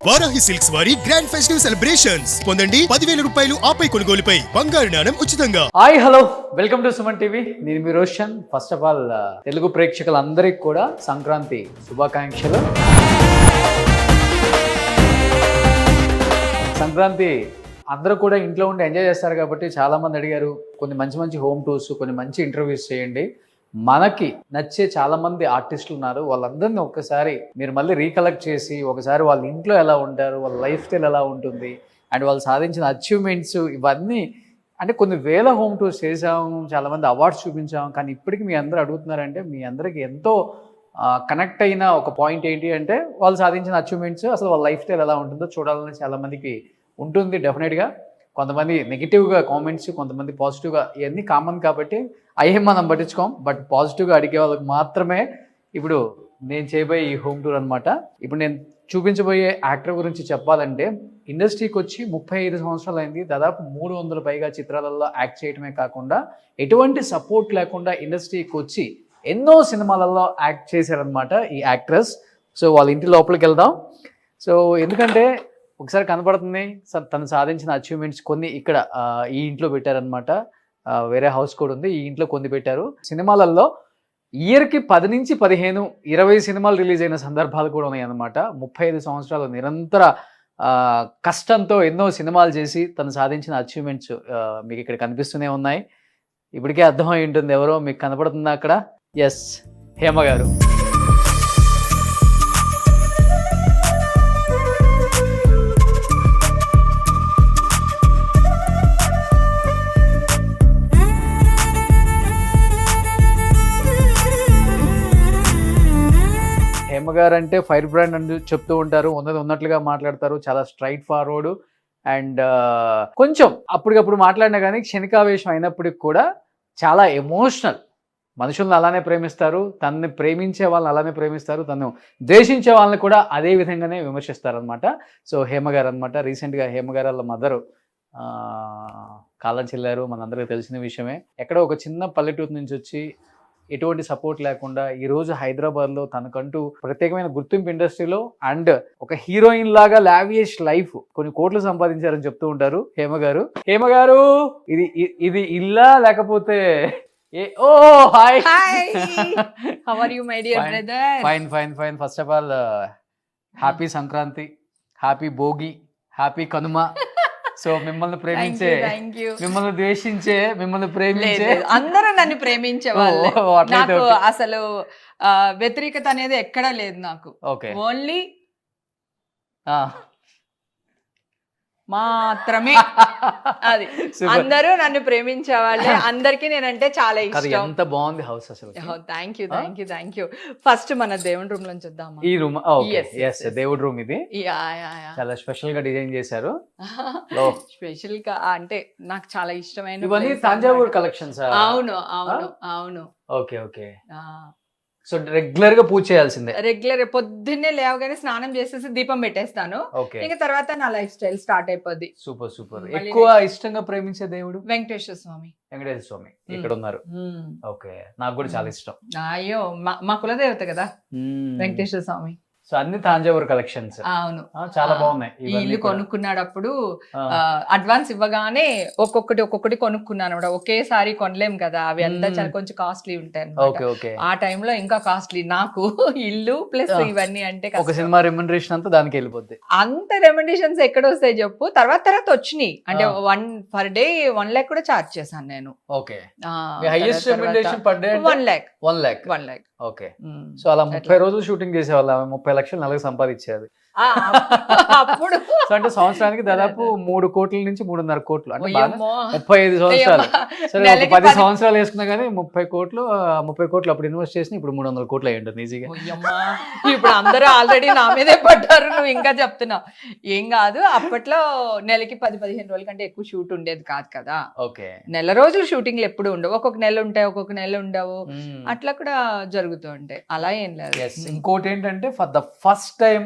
Varahi silks వారి grand festive celebrations పొందండి 10,000 రూపాయలు ఆపై కొనుగోలుపై బంగారు నాణెం ఉచితంగా. Hi hello welcome to Suman TV. నేను మీ Roshan. First of all Telugu ప్రేక్షకులందరికీ కూడా సంక్రాంతి శుభాకాంక్షలు. సంక్రాంతి అందరూ కూడా ఇంట్లో ఉండి ఎంజాయ్ చేస్తారు కాబట్టి చాలా మంది అడిగారు కొన్ని మంచి మంచి హోమ్ టూర్స్, కొన్ని మంచి ఇంటర్వ్యూస్ చేయండి. మనకి నచ్చే చాలా మంది ఆర్టిస్టులు ఉన్నారు, వాళ్ళందరినీ ఒక్కసారి మీరు మళ్ళీ రీకలెక్ట్ చేసి ఒకసారి వాళ్ళ ఇంట్లో ఎలా ఉంటారు, వాళ్ళ లైఫ్ స్టైల్ ఎలా ఉంటుంది అండ్ వాళ్ళు సాధించిన అచీవ్మెంట్స్ ఇవన్నీ అంటే కొన్ని వేల హోమ్ టూర్స్ చేసాము, చాలామంది అవార్డ్స్ చూపించాము. కానీ ఇప్పటికీ మీ అందరూ అడుగుతున్నారంటే మీ అందరికీ ఎంతో కనెక్ట్ అయిన ఒక పాయింట్ ఏంటి అంటే వాళ్ళు సాధించిన అచీవ్మెంట్స్, అసలు వాళ్ళ లైఫ్ స్టైల్ ఎలా ఉంటుందో చూడాలని చాలామందికి ఉంటుంది డెఫినెట్గా. కొంతమంది నెగిటివ్గా కామెంట్స్, కొంతమంది పాజిటివ్గా, ఇవన్నీ కామన్ కాబట్టి అయ్యే మనం పట్టించుకోం. బట్ పాజిటివ్గా అడిగే వాళ్ళకి మాత్రమే ఇప్పుడు నేను చేయబోయే ఈ హోమ్ టూర్ అనమాట. ఇప్పుడు నేను చూపించబోయే యాక్టర్ గురించి చెప్పాలంటే ఇండస్ట్రీకి వచ్చి 35 సంవత్సరాలు అయింది. దాదాపు 300 పైగా చిత్రాలలో యాక్ట్ చేయడమే కాకుండా ఎటువంటి సపోర్ట్ లేకుండా ఇండస్ట్రీకి వచ్చి ఎన్నో సినిమాలలో యాక్ట్ చేశారనమాట ఈ యాక్ట్రెస్. సో వాళ్ళ ఇంటి లోపలికి వెళ్దాం. సో ఎందుకంటే ఒకసారి కనపడుతుంది తను సాధించిన అచీవ్మెంట్స్ కొన్ని ఇక్కడ ఈ ఇంట్లో పెట్టారనమాట. వేరే హౌస్ కూడా ఉంది, ఈ ఇంట్లో కొన్ని పెట్టారు. సినిమాలలో ఇయర్కి 10 నుంచి 15, 20 సినిమాలు రిలీజ్ అయిన సందర్భాలు కూడా ఉన్నాయి అన్నమాట. 35 సంవత్సరాలు నిరంతర కష్టంతో ఎన్నో సినిమాలు చేసి తను సాధించిన అచీవ్మెంట్స్ మీకు ఇక్కడ కనిపిస్తూనే ఉన్నాయి. ఇప్పటికే అర్థమై ఉంటుంది ఎవరో మీకు కనపడుతుందా అక్కడ. ఎస్, హేమ గారు. హేమ గారు అంటే ఫైర్ బ్రాండ్ అని చెప్తూ ఉంటారు, ఉన్నది ఉన్నట్లుగా మాట్లాడతారు, చాలా స్ట్రైట్ ఫార్వర్డ్ అండ్ కొంచెం అప్పటికప్పుడు మాట్లాడినా కానీ క్షణికావేశం అయినప్పటికి కూడా చాలా ఎమోషనల్. మనుషులను అలానే ప్రేమిస్తారు, తనని ప్రేమించే వాళ్ళని అలానే ప్రేమిస్తారు, తను ద్వేషించే వాళ్ళని కూడా అదే విధంగానే విమర్శిస్తారు అనమాట. సో హేమ గారు అనమాట. రీసెంట్గా హేమ గారు వాళ్ళ మదరు కాలం చెల్లారు, మనందరికీ తెలిసిన విషయమే. ఎక్కడో ఒక చిన్న పల్లెటూరు నుంచి వచ్చి ఎటువంటి సపోర్ట్ లేకుండా ఈరోజు హైదరాబాద్లో తనకంటూ ప్రత్యేకమైన గుర్తింపు ఇండస్ట్రీలో అండ్ ఒక హీరోయిన్ లాగా లావియష్ లైఫ్ కొన్ని కోట్లు సంపాదించారని చెప్తూ ఉంటారు హేమ గారు. హేమ గారు, ఇది ఇల్లా లేకపోతే ఓ hi. How are you, my dear brother? Fine. First of all happy Sankranti, happy Bhogi, happy Kanuma. So మిమ్మల్ని ప్రేమించే, మిమ్మల్ని ద్వేషించే, మిమ్మల్ని ప్రేమించే అందరూ నన్ను ప్రేమించే వాళ్ళు. నాకు అసలు వ్యతిరేకత అనేది ఎక్కడా లేదు నాకు. ఓన్లీ మాత్రమే అది. అందరూ నన్ను ప్రేమించే వాళ్ళే. అందరికి నేనంటే చాలా ఇష్టం. ఎంత బాగుంది హౌస్ అసలు. Thank you. ఫస్ట్ మన దేవుడి రూమ్ లోంచి వద్దామా? ఈ రూమ్ దేవుడి రూమ్ ఇది చాలా స్పెషల్ గా డిజైన్ చేశారు. స్పెషల్ గా అంటే నాకు చాలా ఇష్టమైన ఇవన్నీ తంజావూరు కలెక్షన్స్. అవును. ఓకే. సో రెగ్యులర్ గా పూజ చేయాల్సిందే. రెగ్యులర్ పొద్దున్నే లేవగానే స్నానం చేసేసి దీపం పెట్టేస్తాను. ఇంకా తర్వాత నా లైఫ్ స్టైల్ స్టార్ట్ అయిపోద్ది. సూపర్. ఎక్కువ ఇష్టంగా ప్రేమించే దేవుడు వెంకటేశ్వర స్వామి. ఇక్కడ ఉన్నారు. ఓకే, నాకు కూడా చాలా ఇష్టం. అయ్యో, మా కులదేవత కదా వెంకటేశ్వర స్వామి. సో అన్ని తాంజావూరు కలెక్షన్స్. అవును, చాలా బాగున్నాయి. ఇల్లు కొనుక్కున్నాడప్పుడు అడ్వాన్స్ ఇవ్వగానే ఒక్కొక్కటి కొనుక్కున్నాను. ఒకేసారి కొనలేం కదా, అవి అంతా చాలా కొంచెం కాస్ట్లీ ఉంటాయి. ఆ టైంలో ఇంకా కాస్ట్లీ నాకు ఇల్లు ప్లస్ ఇవన్నీ అంటే ఒక సినిమా రెమ్యునరేషన్ అంతా దానికి వెళ్ళిపోద్ది. అంత రెమ్యునరేషన్స్ ఎక్కడ వస్తాయి చెప్పు. తర్వాత వచ్చినాయి అంటే 1 per day 1 lakh కూడా చార్జ్ చేశాను నేను. Okay, highest remuneration per day 1 lakh. 1 lakh. Okay. So అలా 30 రోజులు షూటింగ్ చేసేవాళ్ళ, 30 లక్షలు నెలకు సంపాదించేది అప్పుడు. సో అంటే సంవత్సరానికి దాదాపు 3 కోట్ల నుంచి 3.5 కోట్లు అంటే 35 సంవత్సరాలు. సరే, 10 సంవత్సరాలు వేసుకున్నా కానీ 30 కోట్లు అప్పుడు ఇన్వెస్ట్ చేసి ఇప్పుడు 300 కోట్లు అయ్యి ఉంటుంది ఈజీగా. ఇప్పుడు అందరూ ఆల్రెడీ నా మీదే పడ్డారు, నువ్వు ఇంకా చెప్తున్నావు. ఏం కాదు, అప్పట్లో నెలకి 10-15 రోజుల కంటే ఎక్కువ షూట్ ఉండేది కాదు కదా. ఓకే, నెల రోజులు షూటింగ్లు ఎప్పుడు ఉండవు, ఒక్కొక్క నెల ఉంటాయి, ఒక్కొక్క నెల ఉండవు, అట్లా కూడా జరుగుతూ ఉంటాయి. అలా ఏం లేదు. ఇంకోటి ఏంటంటే ఫర్ ద ఫస్ట్ టైం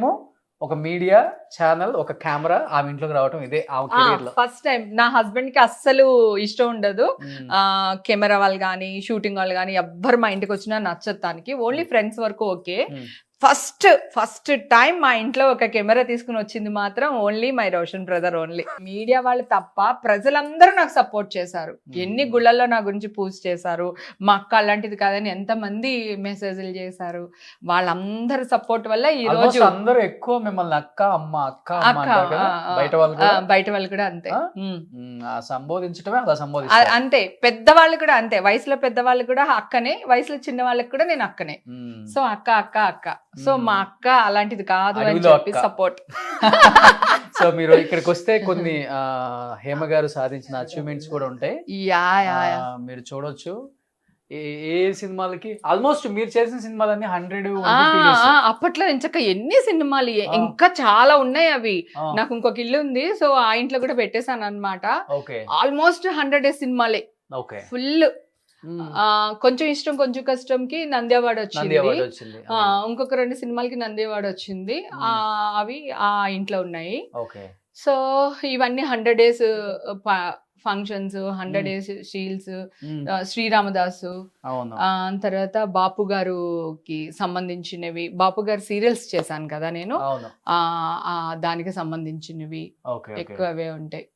ఒక మీడియా ఛానల్, ఒక కెమెరా ఆమె ఇంట్లోకి రావటం ఇదే ఫస్ట్ టైం. నా హస్బెండ్ కి అస్సలు ఇష్టం ఉండదు కెమెరా వాళ్ళు కానీ షూటింగ్ వాళ్ళు కానీ ఎవ్వరు మా ఇంటికి వచ్చినా నచ్చదు తనకి. ఓన్లీ ఫ్రెండ్స్ వరకు ఓకే. ఫస్ట్ టైం మా ఇంట్లో ఒక కెమెరా తీసుకుని వచ్చింది మాత్రం only my Roshan brother only. Media వాళ్ళు తప్ప ప్రజలందరూ నాకు సపోర్ట్ చేశారు. ఎన్ని గుళ్ళల్లో నా గురించి పూజ చేశారు. మా అక్క అలాంటిది కాదని ఎంతమంది మెసేజ్లు చేశారు. వాళ్ళందరి సపోర్ట్ వల్ల ఈ రోజు అందరూ ఎక్కువ మిమ్మల్ని అక్క అమ్మ అక్క అమ్మ అంటారు కదా. బయట వాళ్ళు కూడా అంతే. సంబోధించటమే అలా సంబోధిస్తారు. అంతే, పెద్దవాళ్ళు కూడా అంతే. వయసులో పెద్దవాళ్ళు కూడా అక్కనే, వయసులో చిన్న వాళ్ళకి కూడా నేను అక్కనే. సో అక్క అక్క అక్క. సో మా అక్క అలాంటిది కాదు అని చెప్పి సపోర్ట్. సో మీరు ఇక్కడికి వస్తే కొన్ని హేమ గారు సాధించిన అచీవ్మెంట్స్ కూడా ఉంటాయి. మీరు చూడొచ్చు. ఏ సినిమాలకి ఆల్మోస్ట్ మీరు చేసిన సినిమాలన్నీ 100 అప్పట్లో ఇంచక ఎన్ని సినిమాలు, ఇంకా చాలా ఉన్నాయి అవి. నాకు ఇంకొక ఇల్లు ఉంది, సో ఆ ఇంట్లో కూడా పెట్టేశాను అన్నమాట. ఆల్మోస్ట్ 100 సినిమాలే ఫుల్. కొంచెం ఇష్టం కొంచెం కష్టంకి నంది అవార్డు వచ్చింది. ఇంకొక 2 సినిమాలకి నంది అవార్డు వచ్చింది. అవి ఆ ఇంట్లో ఉన్నాయి. సో ఇవన్నీ 100 days functions, 100 days Seales, Sri Ramadasu, తర్వాత బాపు గారుకి సంబంధించినవి. బాపు గారు సీరియల్స్ చేశాను కదా నేను, దానికి సంబంధించినవి ఎక్కువ అవే ఉంటాయి.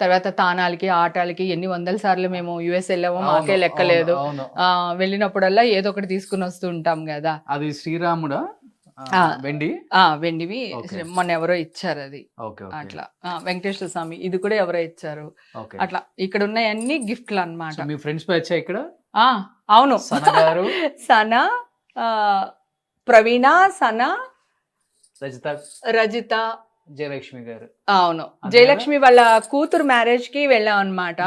తర్వాత తానాలకి ఆటాలకి ఎన్ని 100 సార్లు మేము యుఎస్ వెళ్ళామో మాకే లెక్కలేదు. వెళ్ళినప్పుడల్లా ఏదో ఒకటి తీసుకుని వస్తూ ఉంటాం కదా. అది శ్రీరాముడా వెండివి మొన్న ఎవరో ఇచ్చారు అది. అట్లా వెంకటేశ్వర స్వామి ఇది కూడా ఎవరో ఇచ్చారు. అట్లా ఇక్కడ ఉన్నాయన్ని గిఫ్ట్లు అన్నమాట. మీ ఫ్రెండ్స్ వచ్చాయి ఇక్కడ? అవును, సనా, ప్రవీణ, సనా, రజిత, జయలక్ష్మి గారు. అవును, జయలక్ష్మి వాళ్ళ కూతురు మ్యారేజ్ కి వెళ్ళాం అన్నమాట.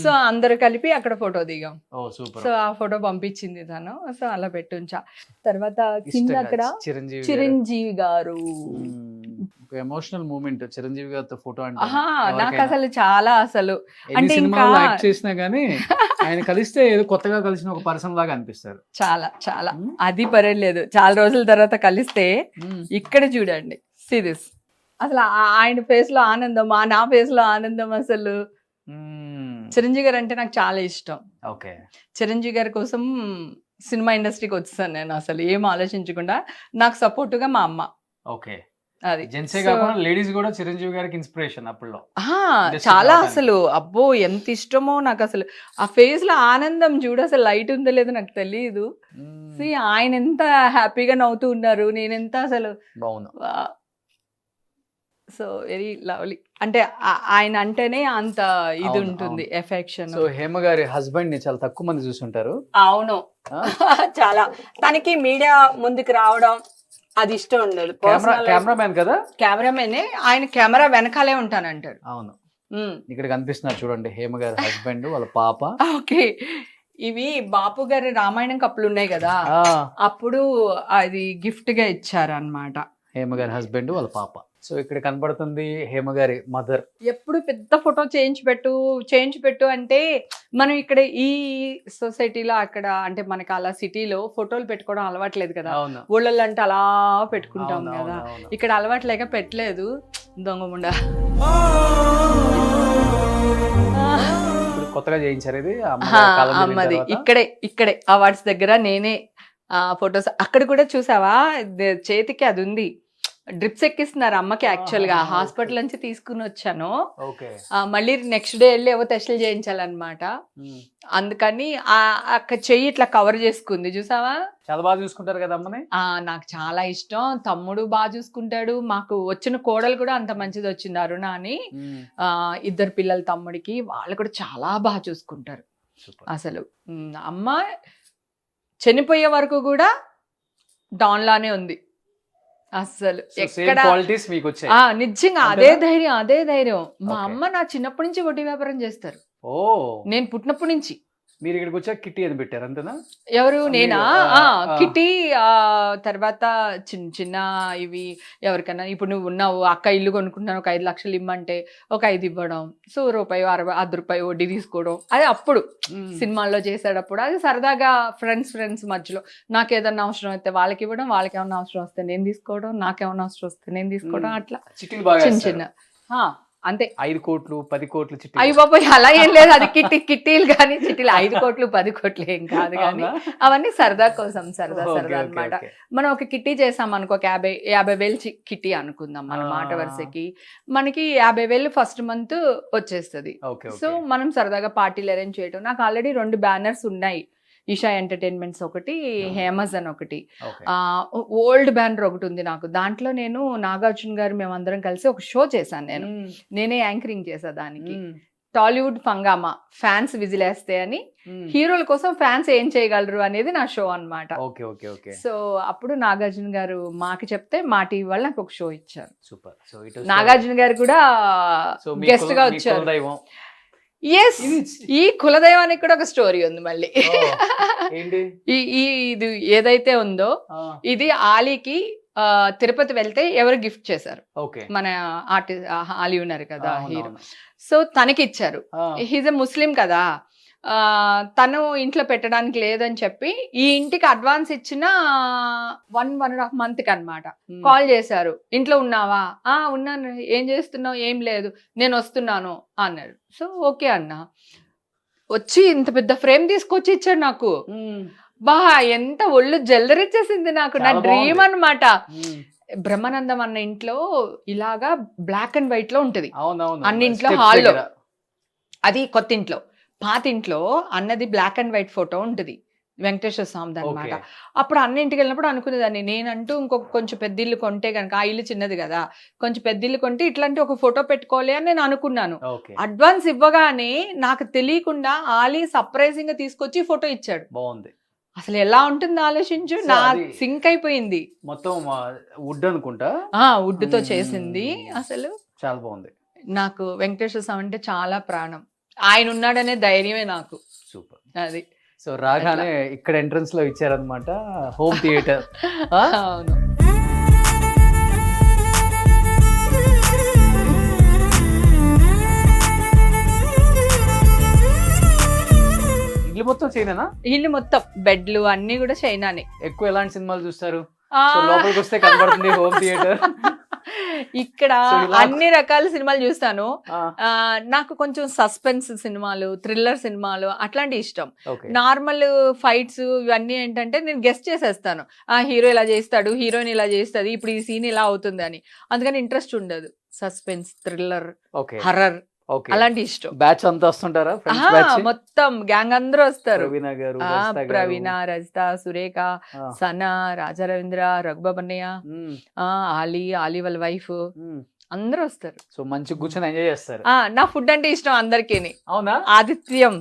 సో అందరు కలిపి అక్కడ ఫోటో దిగాం. సో ఆ ఫోటో పంపించింది తను. సో అలా పెట్టుంచా. తర్వాత కింద అక్కడ చిరంజీవి గారు. ఎమోషనల్ మూమెంట్ చిరంజీవి గారితో ఫోటో అంటే నాకు అసలు చాలా అసలు అంటే ఇంకా యాక్ట్ చేసినా గానీ ఆయన కలిస్తే ఏదో కొత్తగా కలిసిన ఒక పర్సన్ లాగా అనిపిస్తారు. చాలా చాలా అది పర్లేదు. చాలా రోజుల తర్వాత కలిస్తే ఇక్కడ చూడండి సిరీస్ అసలు ఆయన ఫేస్ లో ఆనందం, నా ఫేస్ లో ఆనందం. అసలు చిరంజీవి గారు అంటే నాకు చాలా ఇష్టం. చిరంజీవి గారి కోసం సినిమా ఇండస్ట్రీకి వచ్చేసాను నేను అసలు ఏం ఆలోచించకుండా. నాకు సపోర్ట్ గా మా అమ్మ. అది జెంట్సే కాకుండా లేడీస్ కూడా చిరంజీవి గారికి ఇన్స్పిరేషన్ అప్పుడులో చాలా. అసలు అబ్బో ఎంత ఇష్టమో నాకు అసలు. ఆ ఫేస్ లో ఆనందం చూడు, అసలు లైట్ ఉందో లేదో నాకు తెలియదు. ఆయన ఎంత హ్యాపీగా నవ్వుతూ ఉన్నారు, నేనెంత అసలు సో వెరీ లవ్లీ. అంటే ఆయన అంటేనే అంత ఇది ఉంటుంది, ఎఫెక్షన్. సో హేమ గారి హస్బెండ్ ని చాలా తక్కువ మంది చూసుంటారు. అవును, చాలా. తనకి మీడియా ముందుకు రావడం అది ఇష్టం ఉండదు. కెమెరామెన్ కదా, కెమెరామెనే. ఆయన కెమెరా వెనకాలే ఉంటానంటారు. అవును, ఇక్కడ కనిపిస్తున్నారు చూడండి హేమ గారి హస్బెండ్, వాళ్ళ పాప. ఓకే, ఇవి బాపు గారి రామాయణం కప్పులు ఉన్నాయి కదా, అప్పుడు అది గిఫ్ట్ గా ఇచ్చారు అన్నమాట. హేమ గారి హస్బెండ్, వాళ్ళ పాప. సో ఇక్కడ కనబడుతుంది హేమ గారి మదర్. ఎప్పుడు పెద్ద ఫోటో చేయించి పెట్టు అంటే మనం ఇక్కడ ఈ సొసైటీలో అక్కడ అంటే మనకి అలా సిటీలో ఫోటోలు పెట్టుకోవడం అలవాట్లేదు కదా. ఊళ్ళల్లో అంటే అలా పెట్టుకుంటాం కదా, ఇక్కడ అలవాట్లేక పెట్టలేదు. దొంగముండా కొత్తగా చేయించారు ఇది అమ్మది. ఇక్కడే అవార్డ్స్ దగ్గర నేనే ఫొటోస్. అక్కడ కూడా చూసావా చేతికి అది ఉంది, డ్రిప్స్ ఎక్కిస్తున్నారు అమ్మకి. యాక్చువల్ గా హాస్పిటల్ నుంచి తీసుకుని వచ్చాను, మళ్ళీ నెక్స్ట్ డే వెళ్ళి ఏవో టెస్టులు చేయించాలన్నమాట. అందుకని అక్కడ చెయ్యి ఇట్లా కవర్ చేసుకుంది, చూసావా. చాలా బాగా చూసుకుంటారు కదా అమ్మని. నాకు చాలా ఇష్టం. తమ్ముడు బాగా చూసుకుంటాడు. మాకు వచ్చిన కోడలు కూడా అంత మంచిది వచ్చింది, అరుణ అని. 2 పిల్లల తమ్ముడికి, వాళ్ళు కూడా చాలా బాగా చూసుకుంటారు అసలు. అమ్మ చనిపోయే వరకు కూడా డాన్ లానే ఉంది అసలు. ఎక్కడ నిజంగా అదే ధైర్యం. మా అమ్మ నా చిన్నప్పటి నుంచి వడ్డీ వ్యాపారం చేస్తారు. నేను పుట్టినప్పటి నుంచి. మీరు ఇక్కడికి వచ్చా కిట్టి అని పెట్టారు అంతేనా? ఎవరు? నేనా? కిట్టి, తర్వాత చిన్న చిన్న ఇవి ఎవరికైనా. ఇప్పుడు నువ్వు ఉన్నావు, అక్క ఇల్లు కొనుక్కుంటున్నాను, ఒక 5 లక్షలు ఇమ్మంటే ఒక 5 ఇవ్వడం, సో ₹1 వడ్డీ తీసుకోవడం. అది అప్పుడు సినిమాల్లో చేసేటప్పుడు అది సరదాగా ఫ్రెండ్స్ మధ్యలో. నాకు ఏదన్నా అవసరం అయితే వాళ్ళకి ఇవ్వడం, వాళ్ళకి ఏమన్నా అవసరం వస్తే నేను తీసుకోవడం, నాకేమన్నా అవసరం వస్తే నేను తీసుకోవడం, అట్లా చిన్న చిన్న. అంతే. 5 కోట్లు 10 కోట్లు చిట్టి అయ్యి బాబోయ్ అలా ఏం లేదు, అది కిట్టీలు కానీ చిట్టీలు 5 కోట్లు 10 కోట్లు ఏం కాదు కానీ అవన్నీ సరదా కోసం సరదా అన్నమాట. మనం ఒక కిట్టీ చేసాం అనుకో, 50,000 కిట్టీ అనుకుందాం మన మాట వరుసకి, మనకి 50,000 ఫస్ట్ మంత్ వచ్చేస్తుంది. సో మనం సరదాగా పార్టీలు అరేంజ్ చేయటం. నాకు ఆల్రెడీ 2 బ్యానర్స్ ఉన్నాయి, ఈషా ఎంటర్టైన్మెంట్స్ ఒకటి, హేమజన్ ఒకటి, ఓల్డ్ బ్యానర్ ఒకటి ఉంది నాకు. దాంట్లో నేను నాగార్జున గారు మేమందరం కలిసి ఒక షో చేశాను, నేనే యాంకరింగ్ చేసా దానికి. టాలీవుడ్ ఫంగామా, ఫ్యాన్స్ విజిలేస్తే అని, హీరోల కోసం ఫ్యాన్స్ ఏం చేయగలరు అనేది నా షో అన్నమాట. సో అప్పుడు నాగార్జున గారు మాకు చెప్తే మా టీవీ వాళ్ళు నాకు ఒక షో ఇచ్చారు. సూపర్. నాగార్జున గారు కూడా గెస్ట్ గా వచ్చారు. ఎస్, ఈ కులదైవానికి కూడా ఒక స్టోరీ ఉంది మళ్ళీ. ఇది ఏదైతే ఉందో ఇది ఆలీకి తిరుపతి వెళ్తే ఎవరు గిఫ్ట్ చేశారు, మన ఆర్టిస్ట్ ఆలీ ఉన్నారు కదా హీరో, సో తనకి ఇచ్చారు. హీజ్ ఎ ముస్లిం కదా, తను ఇంట్లో పెట్టడానికి లేదని చెప్పి ఈ ఇంటికి అడ్వాన్స్ ఇచ్చిన 1.5 month కి అన్నమాట కాల్ చేశారు. ఇంట్లో ఉన్నావా? ఉన్నాను. ఏం చేస్తున్నావు? ఏం లేదు, నేను వస్తున్నాను అన్నారు. సో ఓకే అన్న, వచ్చి ఇంత పెద్ద ఫ్రేమ్ తీసుకొచ్చి ఇచ్చాడు నాకు. బా ఎంత ఒళ్ళు జల్లరిచ్చేసింది నాకు, నా డ్రీమ్ అన్నమాట. బ్రహ్మానందం అన్న ఇంట్లో ఇలాగా బ్లాక్ అండ్ వైట్ లో ఉంటది అన్నింట్లో, హాల్లో. అది కొత్త ఇంట్లో. పాత ఇంట్లో అన్నది బ్లాక్ అండ్ వైట్ ఫోటో ఉంటుంది, వెంకటేశ్వర స్వామిది అనమాట. అప్పుడు అన్నింటికి వెళ్ళినప్పుడు అనుకునేదాన్ని, నేనంటూ ఇంకొక కొంచెం పెద్ద ఇల్లు కొంటే కనుక, ఆ ఇల్లు చిన్నది కదా, కొంచెం పెద్ద ఇల్లు కొంటే ఇట్లాంటి ఒక ఫోటో పెట్టుకోవాలి అని నేను అనుకున్నాను. అడ్వాన్స్ ఇవ్వగానే నాకు తెలియకుండా ఆలీ సర్ప్రైజింగ్ గా తీసుకొచ్చి ఫోటో ఇచ్చాడు. బాగుంది. అసలు ఎలా ఉంటుంది ఆలోచించు, నా సింక్ అయిపోయింది. మొత్తం వుడ్ అనుకుంటా, వుడ్ తో చేసింది. అసలు చాలా బాగుంది. నాకు వెంకటేశ్వర స్వామి అంటే చాలా ప్రాణం, ఆయన ఉన్నాడనే ధైర్యమే నాకు. సూపర్. అది సో రాగానే ఇక్కడ ఎంట్రన్స్ లో ఇచ్చారనమాట హోమ్ థియేటర్. అవును. ఇల్లు మొత్తం చైనానా? ఇల్లు మొత్తం బెడ్లు అన్ని కూడా చైనానే. ఎక్కువ ఎలాంటి సినిమాలు చూస్తారు? లోపలికి వస్తే కనబడుతుంది హోమ్ థియేటర్. ఇక్కడ అన్ని రకాల సినిమాలు చూస్తాను. నాకు కొంచెం సస్పెన్స్ సినిమాలు, థ్రిల్లర్ సినిమాలు అట్లాంటి ఇష్టం. నార్మల్ ఫైట్స్ ఇవన్నీ ఏంటంటే నేను గెస్ట్ చేసేస్తాను, హీరో ఇలా చేస్తాడు, హీరోయిన్ ఇలా చేస్తుంది, ఇప్పుడు ఈ సీన్ ఇలా అవుతుంది అని. అందుకని ఇంట్రెస్ట్ ఉండదు. సస్పెన్స్, థ్రిల్లర్, హర్రర్ అలాంటి ఇష్టం. బ్యాచ్ అంతా వస్తుంటారా? మొత్తం గ్యాంగ్ అందరూ వస్తారు. ప్రవీణ, రజిత, సురేఖ, సనా, రాజా రవీంద్ర, రఘుబాబన్నయ్య, ఆలీ వాళ్ళ వైఫ్ అందరూ వస్తారు. సో మంచి కూర్చొని ఎంజాయ్ చేస్తారు. నా ఫుడ్ అంటే ఇష్టం అందరికీ. అవునా? ఆదిత్యం.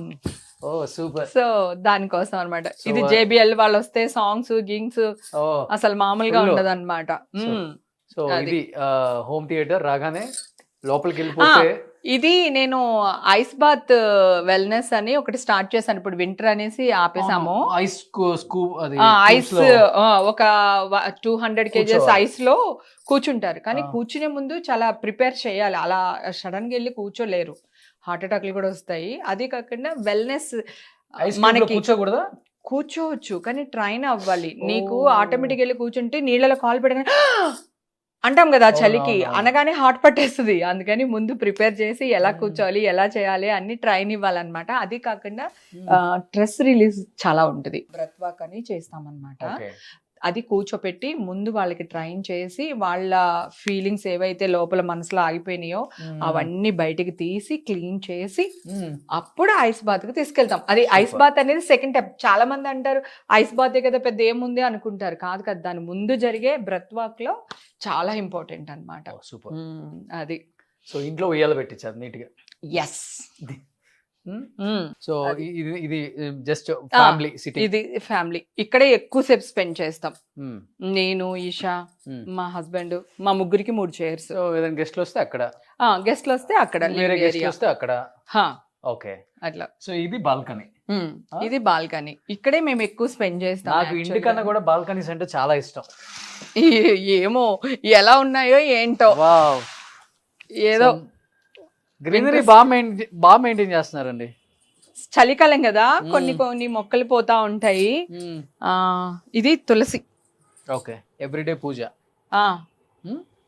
ఓ సూపర్. సో దానికోసం అనమాట. ఇది JBL వాళ్ళు వస్తే సాంగ్స్ గింగ్స్ అసలు మామూలుగా ఉండదు అనమాట. సో ఇది హోమ్ థియేటర్ రాగానే లోపలికి వెళ్ళిపోతే ఇది నేను ఐస్ బాత్ వెల్నెస్ అని ఒకటి స్టార్ట్ చేశాను. ఇప్పుడు వింటర్ అనేసి ఆపేసాము. ఐస్ ఒక 200 kgs ఐస్ లో కూర్చుంటారు, కానీ కూర్చునే ముందు చాలా ప్రిపేర్ చేయాలి. అలా సడన్ గా వెళ్ళి కూర్చోలేరు, హార్ట్ అటాక్లు కూడా వస్తాయి. అది కాకుండా వెల్నెస్ మనకి కూర్చోకూడదా? కూర్చోవచ్చు, కానీ ట్రైన్ అవ్వాలి. నీకు ఆటోమేటిక్ వెళ్ళి కూర్చుంటే నీళ్ళలో కాలు పెట్టగానే అంటాం కదా చలికి, అనగానే హార్ట్ పట్టేస్తుంది. అందుకని ముందు ప్రిపేర్ చేసి ఎలా కూర్చోవాలి, ఎలా చేయాలి అన్ని ట్రైన్ ఇవ్వాలన్నమాట. అది కాకుండా స్ట్రెస్ రిలీజ్ చాలా ఉంటుంది. బ్రెత్ వాక్ అని చేస్తామన్నమాట. అది కూర్చోపెట్టి ముందు వాళ్ళకి ట్రైన్ చేసి వాళ్ళ ఫీలింగ్స్ ఏవైతే లోపల మనసులో ఆగిపోయినాయో అవన్నీ బయటికి తీసి క్లీన్ చేసి అప్పుడు ఐస్ బాత్ కి తీసుకెళ్తాం. అది ఐస్ బాత్ అనేది సెకండ్ స్టెప్. చాలా మంది అంటారు ఐస్ బాతే కదా పెద్ద ఏముంది అనుకుంటారు. కాదు కదా, దాని ముందు జరిగే బ్రెత్ వాక్ లో చాలా ఇంపార్టెంట్ అన్నమాట. సూపర్. అది సో ఇంట్లో ఉయ్యాల పెట్టించారు నీట్ గా. ఎస్. సో ఇది జస్ట్ ఫ్యామిలీ సిటీ. ఇది ఫ్యామిలీ. ఇక్కడే ఎక్కువసేపు స్పెండ్ చేస్తాం. నేను, ఈషా, మా హస్బెండ్, మా ముగ్గురికి 3 చైర్స్. ఏదైనా గెస్ట్లు వస్తే అక్కడ, గెస్ట్లు వస్తే అక్కడ, వేరే గెస్ట్లు వస్తే అక్కడ. ఓకే, అట్లా. సో ఇది బాల్కనీ. ఇది బాల్కనీ. ఇక్కడే మేము ఎక్కువ స్పెండ్ చేస్తాం. నాకు ఇంటికన్నా కూడా బాల్కనీస్ అంటే చాలా ఇష్టం. ఏమో ఎలా ఉన్నాయో ఏంటో, ఏదో గ్రీనరీ బాగా మెయింటైన్ చేస్తున్నారండి. చలికాలం కదా, కొన్ని మొక్కలు పోతా ఉంటాయి. ఇది తులసి. ఓకే, ఎవ్రీడే పూజ.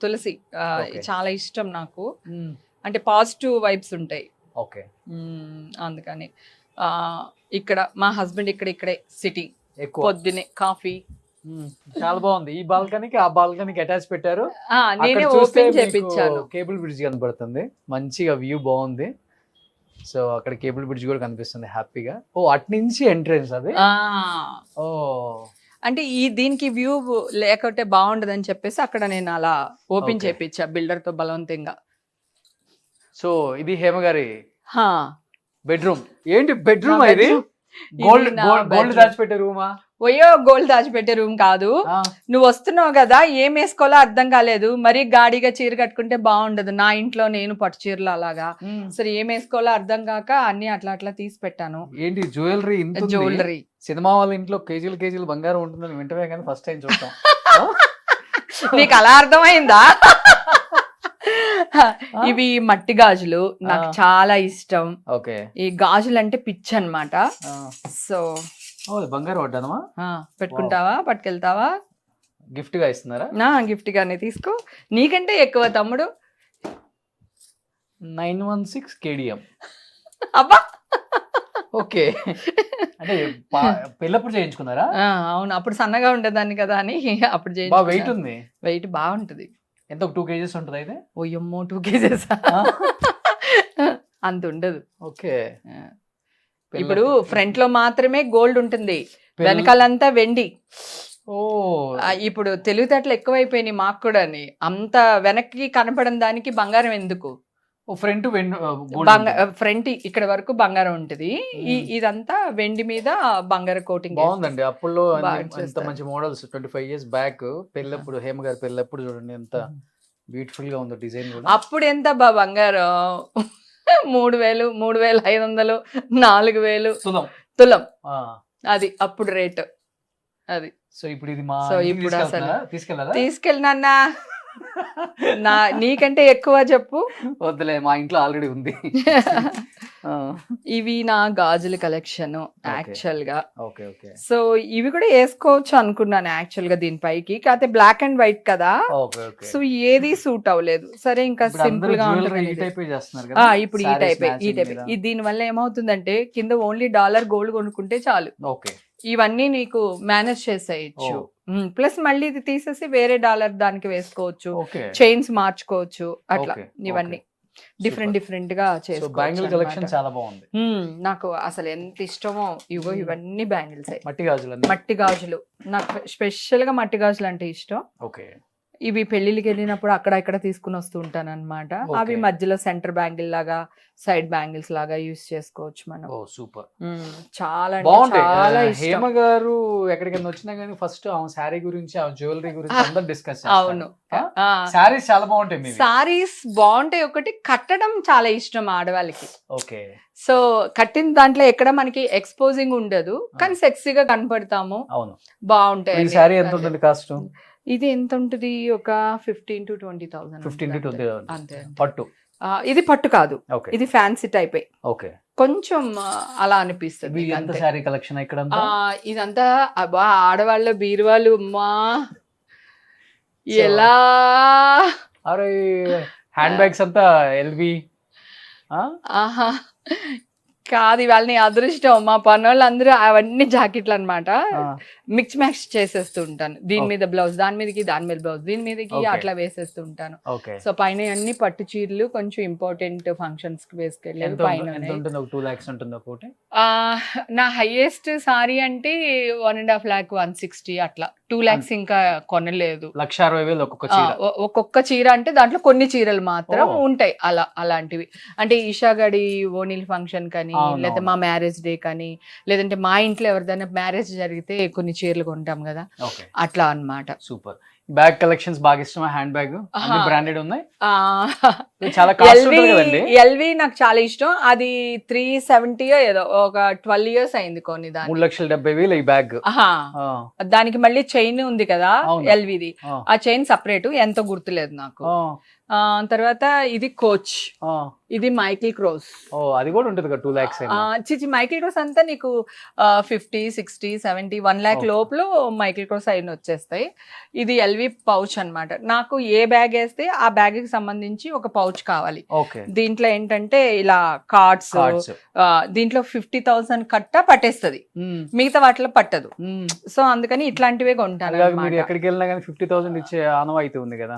తులసి చాలా ఇష్టం నాకు. అంటే పాజిటివ్ వైబ్స్ ఉంటాయి. ఓకే. అందుకని ఇక్కడ మా హస్బెండ్ ఇక్కడే సిట్టింగ్, ఎక్కువ పొద్దునే కాఫీ. చాలా బాగుంది. ఈ బాల్కనీకి ఆ బాల్కనీకి అటాచ్ పెట్టారు. నేనే ఓపెన్ చేపించాను. కేబుల్ బ్రిడ్జ్ కనబడుతుంది, మంచిగా వ్యూ బాగుంది. సో అక్కడ కేబుల్ బ్రిడ్జ్ కూడా కనిపిస్తుంది హ్యాపీగా. ఓ అటు నుంచి ఎంట్రన్స్ అది. ఓ అంటే దీనికి వ్యూ లేకపోతే బాగుండదని చెప్పేసి అక్కడ నేను అలా ఓపెన్ Okay. చేపించా బిల్డర్ తో బలవంతంగా. సో ఇది హేమ గారి హా, బెడ్రూమ్. ఏంటి బెడ్రూమ్ నా ఇది? bedroom. గోల్డ్ ఇది నా గోల్డ్ bedroom. దాచిపెట్టే రూమా? ఒయ్యో గోల్డ్ దాచిపెట్టే రూమ్ కాదు. నువ్వు వస్తున్నావు కదా, ఏం వేసుకోవాలో అర్థం కాలేదు. మరీ గాడిగా చీర కట్టుకుంటే బాగుండదు. నా ఇంట్లో నేను పట్టు చీరలు అలాగా, సరే ఏం వేసుకోవాలో అర్థం కాక అన్ని అట్లా తీసి పెట్టాను. ఏంటి జ్యువెలరీ? ఇంత జ్యువెలరీ. సినిమా వాళ్ళ ఇంట్లో కేజీలు బంగారం ఉంటుందని వింటమే కానీ ఫస్ట్ టైం చూస్తాం. నీకు అలా అర్థమైందా? ఇవి మట్టి గాజులు, నాకు చాలా ఇష్టం. ఓకే. ఈ గాజులు అంటే పిచ్చి అన్నమాట. సో బంగారం వడ్డానమా? పెట్టుకుంటావా, పట్టుకెళ్తావా? గిఫ్ట్ గా ఇస్తున్నారా? నా గిఫ్ట్ గానే తీసుకో. నీకంటే ఎక్కువ తమ్ముడు. 916 KDM. అబ్బా, ఓకే. అంటే పెళ్ళప్పుడు చేయించుకున్నారా? అవును, అప్పుడు సన్నగా ఉండేదాన్ని కదా అని అప్పుడు వెయిట్ ఉంది. వెయిట్ బాగుంటది. ఎంత 2 kgs ఉంటుంది అయితే? ఓయమ్మో 2 kgs అంత ఉండదు. ఓకే. ఇప్పుడు ఫ్రంట్ లో మాత్రమే గోల్డ్ ఉంటుంది, వెనకాలంతా వెండి. ఓ ఇప్పుడు తెలివితేటలు ఎక్కువైపోయినాయి మాకు కూడా. అంత వెనక్కి కనపడని దానికి బంగారం ఎందుకు? ఫ్రంట్ ఫ్రంట్ ఇక్కడ వరకు బంగారం ఉంటది, ఇదంతా వెండి మీద బంగారం కోటింగ్. బాగుందండి. అప్పుల్లో ఎంత మంచి మోడల్స్ 25 years బ్యాక్ పెళ్ళప్పుడు, హేమ గారి పెళ్ళప్పుడు చూడండి ఎంత బ్యూటిఫుల్ గా ఉందో డిజైన్ కూడా. అప్పుడు ఎంత బంగారం? 3000, 3500, 4000 తులం. అది అప్పుడు రేట్ అది. సో ఇప్పుడు ఇది మా ఇప్పుడు అసలు తీసుకెళ్ళాలా? తీసుకెళ్ళినా నీకంటే ఎక్కువ చెప్పు. వద్దులే, మా ఇంట్లో ఆల్రెడీ ఉంది. ఇవి నా గాజుల కలెక్షన్ యాక్చువల్ గా. Okay okay. సో ఇవి కూడా వేసుకోవచ్చు అనుకున్నాను యాక్చువల్ గా దీనిపైకి, కాకపోతే బ్లాక్ అండ్ వైట్ కదా. సో ఏది సూట్ అవ్వలేదు. సరే ఇంకా సింపుల్ గా ఉంటుంది. ఇప్పుడు ఈ టైప్ దీని వల్ల ఏమవుతుందంటే కింద ఓన్లీ $గోల్డ్ కొనుక్కుంటే చాలు, ఇవన్నీ నీకు మేనేజ్ చేసేయచ్చు. ప్లస్ మళ్ళీ ఇది తీసేసి వేరే డాలర్ దానికి వేసుకోవచ్చు, చైన్స్ మార్చుకోవచ్చు, అట్లా ఇవన్నీ డిఫరెంట్ గా చేసుకోవచ్చు. కలెక్షన్ చాలా బాగుంది. నాకు అసలు ఎంత ఇష్టమో. ఇవన్నీ బ్యాంగిల్స్, మట్టి గాజులు. నాకు స్పెషల్ గా మట్టి గాజులు అంటే ఇష్టం. ఓకే. ఇవి పెళ్లిళ్ళకి వెళ్ళినప్పుడు అక్కడ ఇక్కడ తీసుకుని వస్తూ ఉంటాను అనమాట. అవి మధ్యలో సెంటర్ బ్యాంగిల్ లాగా, సైడ్ బ్యాంగిల్స్ లాగా యూస్ చేసుకోవచ్చు మనం. సూపర్, చాలా బాగుంటాయి. హేమ గారు ఎక్కడికైనా వచ్చినా గానీ ఫస్ట్ ఆమె శారీ గురించి, ఆమె జ్యువెలరీ గురించి అందరూ డిస్కస్. అవును, శారీస్ చాలా బాగుంటాయి. శారీస్ బాగుంటాయి. ఒకటి కట్టడం చాలా ఇష్టం ఆడవాళ్ళకి. ఓకే. సో కట్టిన దాంట్లో ఎక్కడ మనకి ఎక్స్పోజింగ్ ఉండదు, కానీ సెక్సీగా కనపడతాము. అవును, బాగుంటాయి. శారీ ఎంత ఉంటుంది కాస్ట్? ఇది ఎంత ఉంటుంది? ఒక 15,000 to 20,000. 15,000 to 20,000 అంతే. పట్టు? ఇది పట్టు కాదు, ఇది ఫ్యాన్సీ టైప్. ఓకే. కొంచెం అలా అనిపిస్తుంది. ఎంత శారీ కలెక్షన్ ఇక్కడ? ఇదంతా అబ్బా ఆడవాళ్ళ బీరువాళ్ళు అమ్మా, ఎలా అరే హ్యాండ్ బ్యాగ్స్ అంతా ఎల్వి. ఆహా కాదు, ఇవాళ నీ అదృష్టం. మా పనోళ్ళు అందరూ అవన్నీ జాకెట్లు అనమాట, మిక్స్ మ్యాక్స్ చేసేస్తూ ఉంటాను. దీని మీద బ్లౌజ్, దాని మీదకి, దాని మీద బ్లౌజ్, దీని మీదకి అట్లా వేసేస్తూ ఉంటాను. సో పైన అన్ని పట్టు చీరలు, కొంచెం ఇంపార్టెంట్ ఫంక్షన్స్ కి వేసుకెళ్ళాను. పైన 2 lakhs ఉంటుంది ఒకటి. నా హైయెస్ట్ సారీ అంటే 1.5 lakh, 160 అట్లా. 2 lakhs ఇంకా కొనలేదు. 1,60,000 ఒక్కొక్క చీర. ఒక్కొక్క చీర అంటే దాంట్లో కొన్ని చీరలు మాత్రం ఉంటాయి అలాంటివి. అంటే ఈషా గడి ఓణీల్ ఫంక్షన్ కానీ, లేదా మా మ్యారేజ్ డే కానీ, లేదంటే మా ఇంట్లో ఎవరిదైనా మ్యారేజ్ జరిగితే కొన్ని చీరలు కొంటాం కదా, అట్లా అన్నమాట. సూపర్. బ్యాగ్ కలెక్షన్స్ బాగా ఇష్టమా? హ్యాండ్ బ్యాగ్ అన్ని బ్రాండెడ్ ఉన్నాయి. చాలా కాస్ట్ ఉంటుంది కదండి. ఎల్వి నాకు చాలా ఇష్టం. అది 370 ఏదో, ఒక 12 years అయింది కొని. దాని 3,70,000 ఈ బ్యాగ్. దానికి మళ్ళీ చైన్ ఉంది కదా ఎల్విది, ఆ చైన్ సపరేట్, ఎంతో గుర్తులేదు నాకు. తర్వాత ఇది కోచ్, ఇది మైకిల్ క్రోస్. అది కూడా ఉంటుంది కదా 2 lakhs. చిచి మైకిల్ క్రోస్ అంతా నీకు 50, 60, 70, 1 lakh లోపల మైకిల్ క్రోస్ అయిన వచ్చేస్తాయి. ఇది ఎల్వి పౌచ్ అన్నమాట. నాకు ఏ బ్యాగ్ వేస్తే ఆ బ్యాగ్ కి సంబంధించి ఒక పౌచ్ కౌచ్ కావాలి. ఓకే. దీంట్లో ఏంటంటే ఇలా కార్డ్స్, దీంట్లో 50,000 కట్ట పట్టేస్తుంది, మిగతా వాటిలో పట్టదు. సో అందుకని ఇట్లాంటివే కొంటాను. మీరు ఎక్కడికి వెళ్ళినా కానీ 50,000 ఇచ్చే ఆనవాయితీ ఉంది కదా.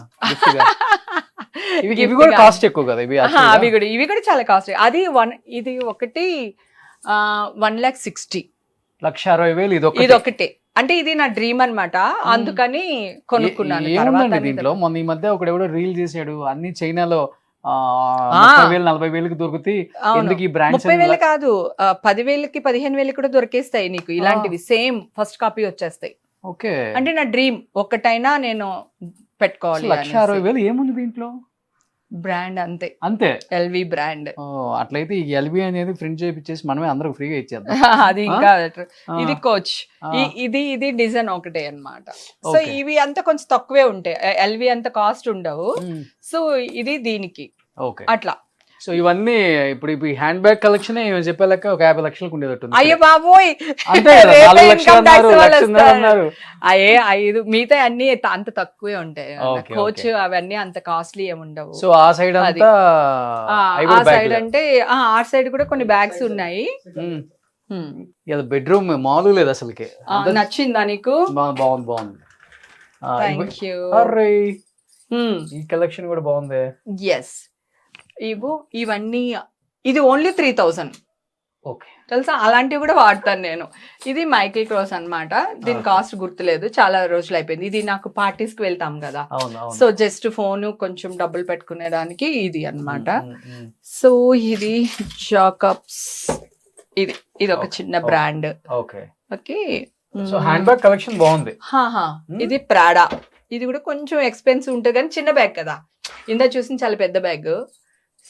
ఇవి కూడా కాస్ట్ ఎక్కువ కదా ఇవి. ఇవి కూడా చాలా కాస్ట్. అది ఇది ఒకటి 1,60,000, 1,60,000 ఇది ఒకటే. అంటే ఇది నా డ్రీమ్ అన్నమాట, అందుకని కొనుక్కున్నాను. ఏముందండి దీంట్లో? మొన్న ఈ మధ్య ఒకడెవడో రీల్ చేశాడు, అన్ని చైనాలో 30,000 40,000 దొరుకుతాయి. ఎందుకు ఈ బ్రాండ్స్? 30,000 కాదు, 10,000కి 15,000 కూడా దొరికేస్తాయి నీకు ఇలాంటివి, సేమ్ ఫస్ట్ కాపీ వచ్చేస్తాయి. ఓకే. అంటే నా డ్రీమ్ ఒక్కటైనా నేను పెట్టుకోవాలి. 1,60,000 ఏముంది దీంట్లో? బ్రాండ్ అంతే, అంతే. LV brand. అట్లయితే ఈ ఎల్వి అనేది ప్రింట్ చేయించేసి మనమే అందరికి ఫ్రీగా ఇచ్చేద్దాం. అది ఇంకా ఇది కోచ్, ఇది డిజైన్ ఒకటే అన్నమాట. సో ఇవి అంతా కొంచెం తక్కువే ఉంటాయి, ఎల్వి అంత కాస్ట్ ఉండవు. సో ఇది దీనికి అట్లా. సో ఇవన్నీ ఇప్పుడు హ్యాండ్ బ్యాగ్ కలెక్షన్ చెప్పే లెక్క ఒక 50 లక్షలకు ఉండేటట్టు. అయ్యో బాబోయ్, అయ్యే 5 మిగతా అన్ని అంత తక్కువే ఉంటాయి. కోచ్ అవన్నీ అంత కాస్ట్లీ ఏమి ఉండవు. సో ఆ సైడ్ అంతా, ఆ సైడ్ అంటే ఆ సైడ్ కూడా కొన్ని బ్యాగ్స్ ఉన్నాయి. బెడ్రూమ్ మామూలు లేదు అసలుకి. నచ్చిందా నీకు? బాగుంది బాగుంది. Thank you. ఈ కలెక్షన్ కూడా బాగుంది. ఎస్, ఇవన్నీ ఇది ఓన్లీ 3,000. ఓకే, తెలుసా? అలాంటివి కూడా వాడతాను నేను. ఇది మైకిల్ క్రోస్ అన్నమాట, దీని కాస్ట్ గుర్తులేదు, చాలా రోజులు అయిపోయింది. ఇది నాకు పార్టీస్ కి వెళ్తాం కదా, సో జస్ట్ ఫోన్ కొంచెం డబ్బులు పెట్టుకునేదానికి ఇది అన్నమాట. సో ఇది జాకబ్స్, ఇది ఒక చిన్న brand. Okay. Okay. So hand bag collection బాగుంది. ఇది ప్రాడా, ఇది కూడా కొంచెం ఎక్స్పెన్సివ్ ఉంటుంది కానీ చిన్న బ్యాగ్ కదా, ఇందా చూసిన చాలా పెద్ద బ్యాగ్.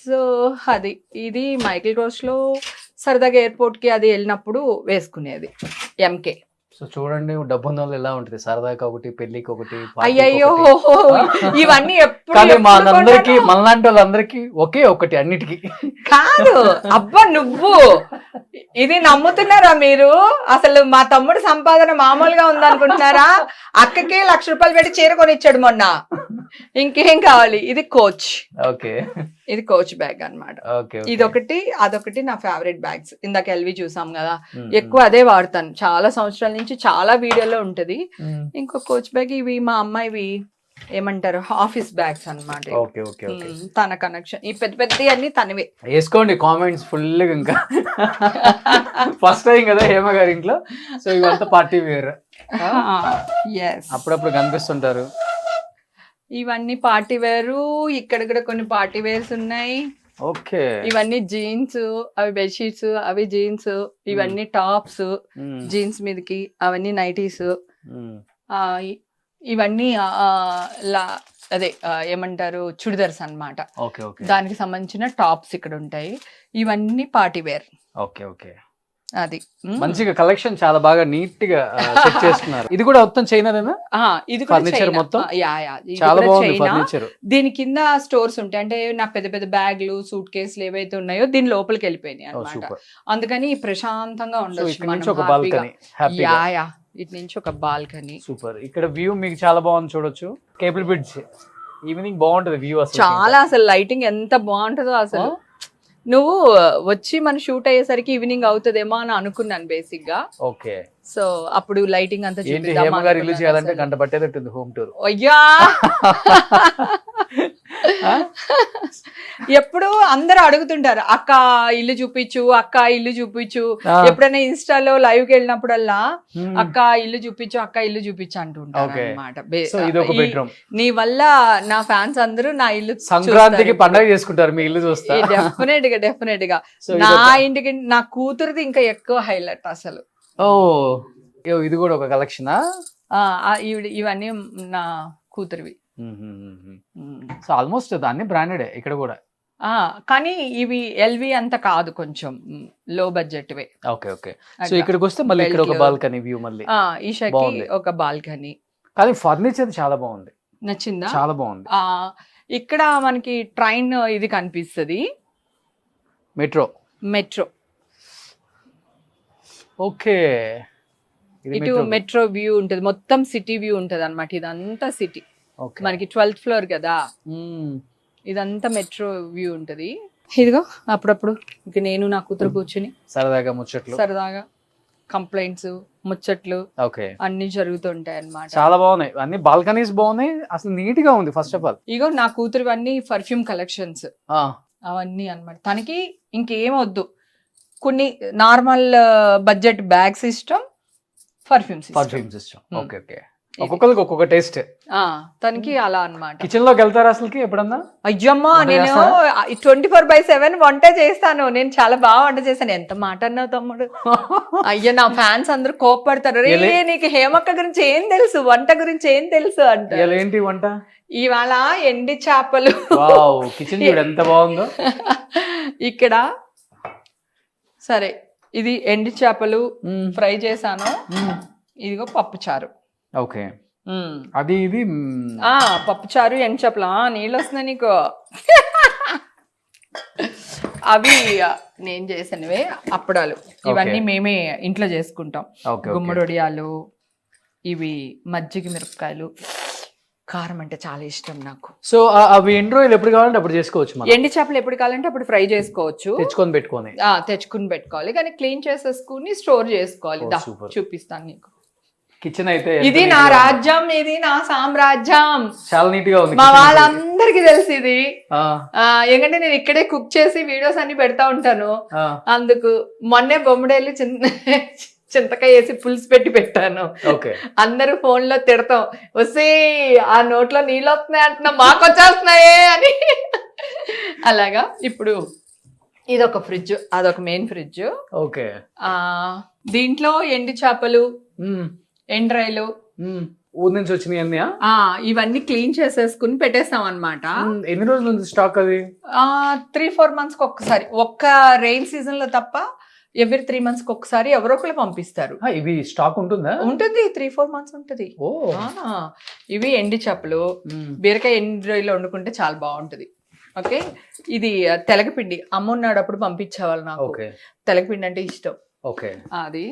సో ఇది మైకిల్ క్రోస్ లో సరదాగా ఎయిర్పోర్ట్ కి అది వెళ్ళినప్పుడు వేసుకునేది, ఎంకే. సో చూడండి, డబ్బు ఉన్న వాళ్ళు ఎలా ఉంటుంది, సరదాగా ఒకటి, పెళ్లికి ఒకటి. అయ్యో, ఇవన్నీ మనందరికి, మనలాంటి వాళ్ళందరికీ ఒకే ఒకటి అన్నిటికీ కాదు. అబ్బా నువ్వు ఇది నమ్ముతున్నారా మీరు? అసలు మా తమ్ముడు సంపాదన మామూలుగా ఉందనుకుంటున్నారా? అక్కకి 1,00,000 రూపాయలు పెట్టి చీర కొనిచ్చాడు మొన్న, ఇంకేం కావాలి? ఇది కోచ్. ఓకే, ఇది కోచ్ బ్యాగ్ అన్నమాట. ఇదొకటి, అదొకటి నా ఫేవరెట్ బ్యాగ్స్. ఇందాక ఎల్వి చూసాం కదా, ఎక్కువ అదే వాడతాను చాలా సంవత్సరాల నుంచి, చాలా వీడియోలో ఉంటది. ఇంకో కోచ్ బ్యాగ్, ఇవి మా అమ్మాయివి ఏమంటారు, ఆఫీస్ బ్యాగ్స్ అన్నమాట. తన కనెక్షన్, ఈ పెద్ద పెద్ద అన్ని తనవే. వేసుకోండి కామెంట్స్ ఫుల్. ఇంకా ఫస్ట్ టైం కదా హేమ గారి ఇంట్లో, సో ఇవంతా పార్టీ వేర్. అప్పుడప్పుడు కనిపిస్తుంటారు. ఇవన్నీ పార్టీ వేరు, ఇక్కడ కూడా కొన్ని పార్టీ వేర్స్ ఉన్నాయి. ఓకే. ఇవన్నీ జీన్స్, అవి బెడ్షీట్స్, అవి జీన్స్, ఇవన్నీ టాప్స్ జీన్స్ మీదకి, అవన్నీ నైటీస్, ఇవన్నీ అదే ఏమంటారు చుడిదార్స్ అన్నమాట. దానికి సంబంధించిన టాప్స్ ఇక్కడ ఉంటాయి. ఇవన్నీ పార్టీ వేర్. Okay okay. అది మంచిగా కలెక్షన్ చాలా బాగా నీట్ గా సెట్ చేస్తున్నారు. ఇది కూడా మొత్తం చైనాదేనా? ఇది ఫర్నిచర్ మొత్తం చాలా బాగుంది ఫర్నిచర్. దీని కింద స్టోర్స్ ఉంటాయి, అంటే నా పెద్ద పెద్ద బ్యాగ్లు, సూట్ కేసులు ఏవైతే ఉన్నాయో దీని లోపలికి వెళ్ళిపోయినాయి అన్నమాట. అందుకని ప్రశాంతంగా ఉండొచ్చు. ఇటు నుంచి ఒక బాల్కనీ. సూపర్. ఇక్కడ వ్యూ మీకు చాలా బాగుంది, చూడొచ్చు. కేబుల్ బ్రిడ్జ్, ఈవినింగ్ బాగుంటది వ్యూ అసలు చాలా. అసలు లైటింగ్ ఎంత బాగుంటుందో అసలు. నువ్వు వచ్చి మన షూట్ అయ్యేసరికి ఈవినింగ్ అవుతుందేమో అని అనుకున్నాను బేసిక్ గా. ఓకే. సో అప్పుడు లైటింగ్ అంతా రిలీజ్ చేయాలంటే గంట పట్టేటట్టుంది హోమ్ టూర్. అయ్యా, ఎప్పుడు అందరూ అడుగుతుంటారు, అక్క ఇల్లు చూపించు, అక్క ఇల్లు చూపించు. ఎప్పుడైనా ఇన్స్టాలో లైవ్ కి వెళ్ళినప్పుడల్లా అక్క ఇల్లు చూపించు, అక్క ఇల్లు చూపించు అంటుంటారు అన్నమాట. నీ వల్ల నా ఫ్యాన్స్ అందరూ నా ఇల్లు సంక్రాంతికి పండుగ చేసుకుంటారు, మీ ఇల్లు చూస్తా. డెఫినెట్ గా నా ఇంటికి నా కూతురుది ఇంకా ఎక్కువ హైలైట్ అసలు. ఓ, ఇది కూడా ఒక కలెక్షనా? ఇవన్నీ నా కూతురువి. సో ఆల్మోస్ట్ అన్ని బ్రాండెడ్ ఇక్కడ కూడా. కానీ ఇవి ఎల్వి అంత కాదు, కొంచెం లో బడ్జెట్ వే. Okay okay. సో ఇక్కడికి వస్తే మళ్ళీ ఇక్కడ ఒక బాల్కనీ వ్యూ, మళ్ళీ ఈషాకి ఒక బాల్కనీ. కానీ ఫర్నిచర్ చాలా బాగుంది. నచ్చిందా? చాలా బాగుంది. ఇక్కడ మనకి ట్రైన్ ఇది కనిపిస్తుంది, మెట్రో. ఓకే. ఇటు మెట్రో వ్యూ ఉంటది, మొత్తం సిటీ వ్యూ ఉంటది అన్నమాట. ఇదంతా సిటీ. మనకి 12th ఫ్లోర్ కదా, ఇదంతా మెట్రో వ్యూ ఉంటది. ఇదిగో అప్పుడప్పుడు ఇక నేను నా కూతురు కూర్చుని సరదాగా ముచ్చట్లు. సరదాగా కంప్లైంట్స్, ముచ్చట్లు ఓకే, అన్ని జరుగుతుంటాయి అన్నమాట. చాలా బాగున్నాయి అన్ని. బాల్కనీస్ బాగున్నాయి, అసలు నీట్ గా ఉంది. ఫస్ట్ ఆఫ్ ఆల్ ఇగో నా కూతురు అన్ని పర్ఫ్యూమ్ కలెక్షన్స్ అవన్నీ అన్నమాట. తనకి ఇంకేం వద్దు, కొన్ని నార్మల్ బడ్జెట్ బ్యాగ్స్ ఇష్టం, పర్ఫ్యూమ్స్ సిస్టమ్. ఓకే ఓకే, ఒక్కొక్కరికి ఒక్కొక్క టేస్ట్. తనకి అలా అన్నమాట. కిచెన్ లోకి వెళ్తారా అసలుకి ఎప్పుడన్నా? అయ్యమ్మా, నేను 24/7 వంట చేస్తాను. నేను చాలా బాగా వంట చేశాను. ఎంత మాట అన్నావు తమ్ముడు. అయ్యో, నా ఫ్యాన్స్ అందరూ కోప్పడతారు, రే నీకు హేమక్క గురించి ఏం తెలుసు, వంట గురించి ఏం తెలుసు అంటే. ఏంటి వంట? ఇవాళ ఎండి చేపలు. కిచెన్ ఎంత బాగుందో. ఇక్కడ సరే, ఇది ఎండి చేపలు ఫ్రై చేశాను. ఇదిగో పప్పు చారు. ఓకే, అది ఇది పప్పు చారు, ఎండి చేపలు. నీళ్ళు వస్తున్నాయి నీకు. అవి నేను చేసినవే. అప్పడాలు ఇవన్నీ మేమే ఇంట్లో చేసుకుంటాం. గుమ్మడొడియాలు, ఇవి మజ్జిగ మిరపకాయలు. కారం అంటే చాలా ఇష్టం నాకు. సో అవి ఎండు రోజులు ఎప్పుడు కావాలంటే అప్పుడు చేసుకోవచ్చు. ఎండి చేపలు ఎప్పుడు కావాలంటే అప్పుడు ఫ్రై చేసుకోవచ్చు. తెచ్చుకుని పెట్టుకోవాలి, కానీ క్లీన్ చేసేసుకుని స్టోర్ చేసుకోవాలి. చూపిస్తాను నీకు. కిచెన్ అయితే ఇది నా రాజ్యం, ఇది నా సామ్రాజ్యం. చాలా నీట్ గా ఉంది. మా వాళ్ళందరికి తెలుసు ఇది. ఎందుకంటే నేను ఇక్కడే కుక్ చేసి వీడియోస్ అన్ని పెడతా ఉంటాను. అందుకు మొన్నే బొమ్మడేళ్ళు చింతకాయ వేసి పులుసు పెట్టి పెట్టాను. అందరూ ఫోన్ లో తిడతాం, వస్తే ఆ నోట్లో నీళ్ళు వస్తున్నాయి అంటున్నా, మాకు వచ్చేస్తున్నాయే అని. అలాగా ఇప్పుడు ఇదొక ఫ్రిడ్జ్, అదొక మెయిన్ ఫ్రిడ్జ్. ఓకే, దీంట్లో ఎండి చేపలు, ఎండ్రాయిలు ఊరి నుంచి వచ్చినాయి ఇవన్నీ క్లీన్ చేసేసుకుని పెట్టేస్తాం అన్నమాట. ఎన్ని రోజుల నుంచి స్టాక్ అది? 3-4 months ఒక్కసారి. ఒక్క రెయిన్ సీజన్ లో తప్ప ఎవ్రీ 3 months ఒక్కసారి ఎవరో ఒకరు పంపిస్తారు. ఇవి స్టాక్ ఉంటుందా? ఉంటుంది, 3-4 months ఉంటుంది. ఇవి ఎండి చేపలు, బీరకాయ ఎండి రొయ్యలు వండుకుంటే చాలా బాగుంటది. ఓకే, ఇది తెలగపిండి. అమ్మ ఉన్నాడప్పుడు పంపించేవాళ్ళు నాకు. తెలగపిండి అంటే ఇష్టం. ఓకే, అది.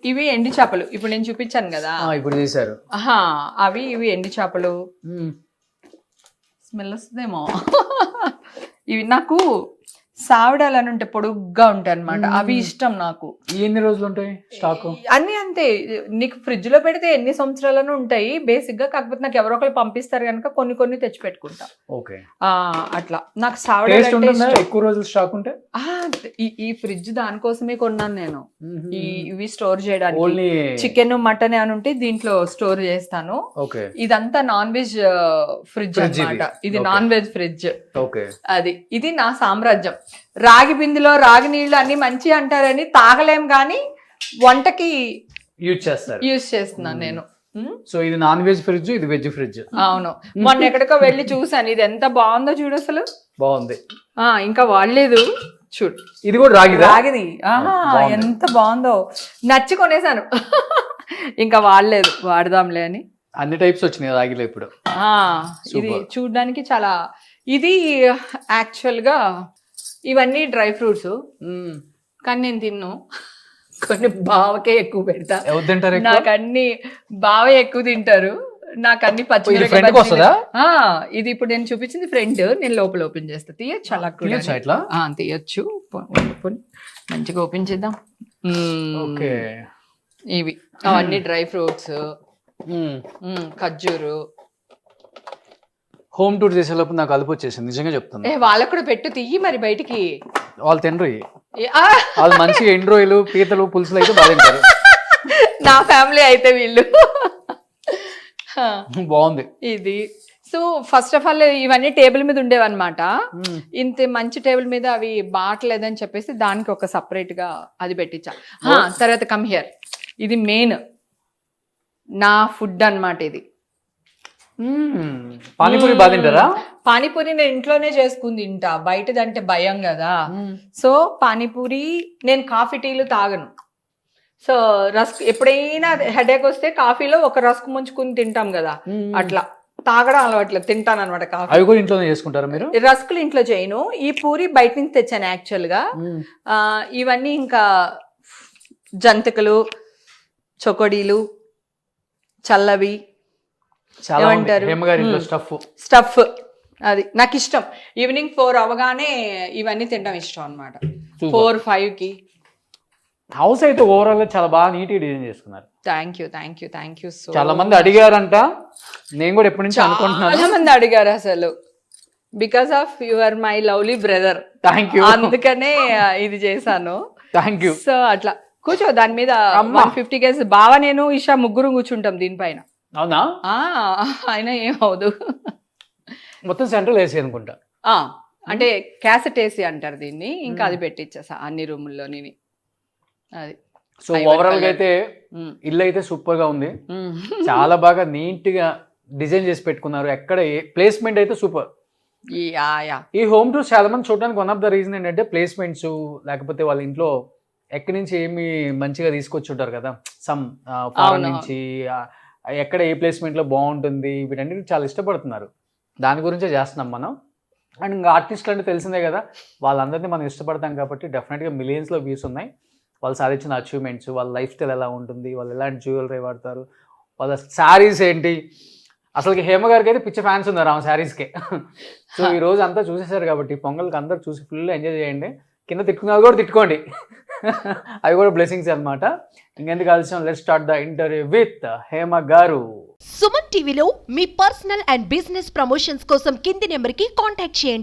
ఇవి ఎండి చేపలు, ఇప్పుడు నేను చూపించాను కదా, ఇప్పుడు చేశారు. ఇవి ఎండి చేపలు. స్మెల్ వస్తుందేమో. ఇవి నాకు సావిడాలు అని ఉంటే పొడుగ్గా ఉంటాయి అనమాట, అవి ఇష్టం నాకు. ఎన్ని రోజులు ఉంటాయి స్టాక్? అన్ని అంతే, నీకు ఫ్రిడ్జ్ లో పెడితే ఎన్ని సంవత్సరాలను ఉంటాయి బేసిక్ గా. కాకపోతే నాకు ఎవరో ఒకరు పంపిస్తారు కనుక కొన్ని తెచ్చి పెట్టుకుంటా. ఓకే, అట్లా. నాకు సావిడాలు ఎక్కువ రోజులు స్టాక్ ఉంటే. ఈ ఫ్రిడ్జ్ దానికోసమే కొన్నాను నేను, ఇవి స్టోర్ చేయడానికి. చికెన్, మటన్ అని ఉంటే దీంట్లో స్టోర్ చేస్తాను. ఇదంతా నాన్ వెజ్ ఫ్రిడ్జ్ అన్నమాట. ఇది నాన్ వెజ్ ఫ్రిడ్జ్. అది, ఇది నా సామ్రాజ్యం. రాగి బిందులో రాగి నీళ్లు అన్ని మంచి అంటారని తాగలేం, గానీ వంటకి యూజ్ చేస్తున్నాను నేను. సో ఇది నాన్ వెజ్ ఫ్రిడ్జ్, ఇది వెజ్ ఫ్రిడ్జ్. అవును, మొన్న ఎక్కడికో వెళ్ళి చూసాను. ఇది ఎంత బాగుందో చూడు, అసలు బాగుంది. ఇంకా వాడలేదు చూడు. ఇది కూడా రాగిది. ఎంత బాగుందో, నచ్చి కొనేసాను. ఇంకా వాడలేదు, వాడదాంలే అని. అన్ని టైప్స్ వచ్చినాయి రాగిలో ఇప్పుడు. ఇది చూడడానికి చాలా. ఇది యాక్చువల్ గా ఇవన్నీ డ్రై ఫ్రూట్స్, కానీ నేను తిన్ను. కొన్ని బావకే ఎక్కువ పెడతా. నాకు అన్ని బావ ఎక్కువ తింటారు. నాకు అన్ని పచ్చిమిరపకాయ. ఇది ఇప్పుడు నేను చూపించింది ఫ్రంట్, నేను లోపల ఓపెన్ చేస్తా. తీయచ్చు అలా కూడా, తీయచ్చు. మంచిగా ఓపెన్ చేద్దాం. ఇవి అవన్నీ డ్రై ఫ్రూట్స్, ఖర్జూరు. హోమ్ టూర్ చేసేలోపు నాకు అలుపు వచ్చేసింది, నిజంగా చెప్తాను. వాళ్ళకు కూడా పెట్టు, తీయి మరి బయటికి. వాళ్ళు తినరు, వాళ్ళు మంచిగా ఎండ్రోయిలు, పీతలు, పులుసులు అయితే బాగా తింటారు. నా ఫ్యామిలీ అయితే వీళ్ళు. బాగుంది ఇది. సో ఫస్ట్ ఆఫ్ ఆల్ ఇవన్నీ టేబుల్ మీద ఉండేవన్నమాట. ఇంత మంచి టేబుల్ మీద అవి బాగలేదని చెప్పేసి దానికి ఒక సపరేట్ గా అది పెట్టించా. తర్వాత కమ్ హియర్, ఇది మెయిన్ నా ఫుడ్ అన్నమాట. ఇది పానీపూరి బాగా తింటారా? పానీపూరి నేను ఇంట్లోనే చేసుకుని తింటా, బయటదంటే భయం కదా. సో పానీపూరి, నేను కాఫీ టీలు తాగను. సో రస్క్, ఎప్పుడైనా హెడేక్ వస్తే కాఫీలో ఒక రస్క్ ముంచుకుని తింటాం కదా, అట్లా తాగడం అలవాట్లే, తింటాను అనమాట కాఫీ. అవి కూడా ఇంట్లోనే చేసుకుంటారా మీరు? రస్కులు ఇంట్లో చేయను, ఈ పూరి బయట నుంచి తెచ్చాను యాక్చువల్ గా. ఇవన్నీ ఇంకా జంతికలు, చొకోడీలు, చల్లవి, ఏమంటారు, స్టఫ్. అది నాకు ఇష్టం. ఈవినింగ్ 4 అవగానే ఇవన్నీ తినడం ఇష్టం అనమాట. 4-5కి. హౌస్ అయితే ఓవరాల్ గా చాలా బాగా నీట్ డిజైన్ చేసుకున్నారు. Thank you so. చాలా మంది అడిగారంట, నేను కూడా ఎప్పటి నుంచి అనుకుంటున్నాను. చాలా మంది అడిగారు అసలు, because of your my lovely brother. Thank you. అందుకనే ఇది చేశాను. Thank you. సో అట్లా కూర్చో దాని మీద 150 కేజీ బావ నేను ఇషా ముగ్గురు కూర్చుంటాం దీనిపైన. అవునా? అయినా ఏమవుదు. మొత్తం సెంట్రల్ ఏసీ అనుకుంటా. అంటే క్యాసెట్ ఏసీ అంటారు దీన్ని. ఇంకా అది పెట్టించేసా అన్ని రూముల్లోని. అది సో ఓవరాల్ గా అయితే ఇల్లు అయితే సూపర్ గా ఉంది. చాలా బాగా నీట్ గా డిజైన్ చేసి పెట్టుకున్నారు. ఎక్కడ ప్లేస్మెంట్ అయితే సూపర్. ఈ హోమ్ టూర్స్ చాలా మంది చూడడానికి వన్ ఆఫ్ ద రీజన్ ఏంటంటే ప్లేస్మెంట్స్, లేకపోతే వాళ్ళ ఇంట్లో ఎక్కడి నుంచి ఏమి మంచిగా తీసుకొచ్చి ఉంటారు కదా, సమ్ ఫారెన్ నుంచి, ఎక్కడ ఏ ప్లేస్మెంట్ లో బాగుంటుంది, వీటన్నిటి చాలా ఇష్టపడుతున్నారు. దాని గురించే చేస్తున్నాం మనం. అండ్ ఇంకా ఆర్టిస్టులు అంటే తెలిసిందే కదా, వాళ్ళందరినీ మనం ఇష్టపడతాం కాబట్టి డెఫినెట్గా మిలియన్స్లో వ్యూస్ ఉన్నాయి. వాళ్ళు సాధించిన అచీవ్మెంట్స్, వాళ్ళ లైఫ్ స్టైల్ ఎలా ఉంటుంది, వాళ్ళు ఎలాంటి జ్యువెలరీ వాడతారు, వాళ్ళ శారీస్ ఏంటి. అసలుకి హేమ గారికి అయితే పిచ్చ ఫ్యాన్స్ ఉన్నారు ఆమె శారీస్కే. సో ఈ రోజు అంతా చూసేసారు కాబట్టి పొంగల్కి అందరు చూసి ఫుల్ ఎంజాయ్ చేయండి. కింద తిట్టుకున్నది కూడా తిట్టుకోండి, అవి కూడా బ్లెస్సింగ్స్ అనమాట. ఇంకెందుకు ఆలస్యం, let's start the interview with Hema గారు. సుమన్ టీవీలో మీ పర్సనల్ అండ్ బిజినెస్ ప్రమోషన్స్ కోసం కింది నెంబర్కి కాంటాక్ట్ చేయండి.